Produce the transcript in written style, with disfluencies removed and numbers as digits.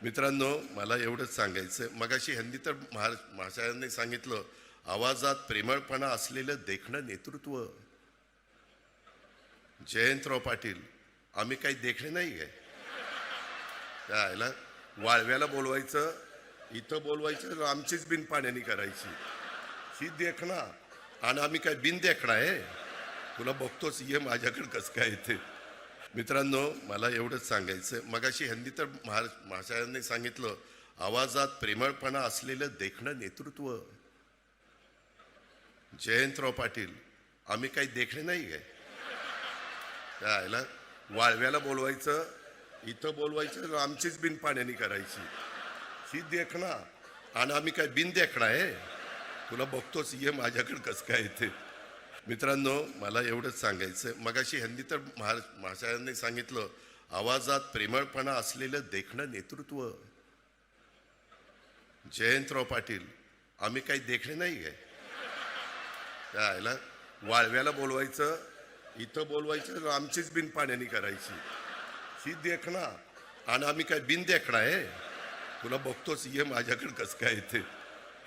मित्रांनो, मला एवढंच सांगायचं, मगाशी ह्यांनी तर महाशयांनी सांगितलं, आवाजात प्रेमळपणा असलेलं देखणं नेतृत्व. जयंतराव पाटील, आम्ही काही देखणे नाही आहे. त्याला वाळव्याला बोलवायचं, इथं बोलवायचं, आमचीच बिन पाण्याने करायची ही देखणा. आणि आम्ही काय बिन देखणा आहे? तुला बघतोच, ये माझ्याकडे कसं काय येते. मित्रांनो, मला एवढंच सांगायचं, मगाशी ह्यांनी तर महाशयांनी सांगितलं, आवाजात प्रेमळपणा असलेलं देखणं नेतृत्व. जयंतराव पाटील, आम्ही काही देखणे नाही आहे. त्याला वाळव्याला बोलवायचं, इथं बोलवायचं, आमचीच बिन पाण्याने करायची ही देखणा. आणि आम्ही काय बिन देखणा आहे? तुला बघतोच, ये माझ्याकडे कसं काय येते. मित्रांनो, मला एवढंच सांगायचं, मगाशी ह्यांनी तर महाशयांनी सांगितलं, आवाजात प्रेमळपणा असलेलं देखणं नेतृत्व. जयंतराव पाटील, आम्ही काही देखणे नाही आहे. त्याला वाळव्याला बोलवायचं, इथं बोलवायचं, आमचीच बिन पाण्याने करायची ही देखणा. आणि आम्ही काय बिन देखणा आहे? तुला बघतोच, ये माझ्याकडे कसं काय येते.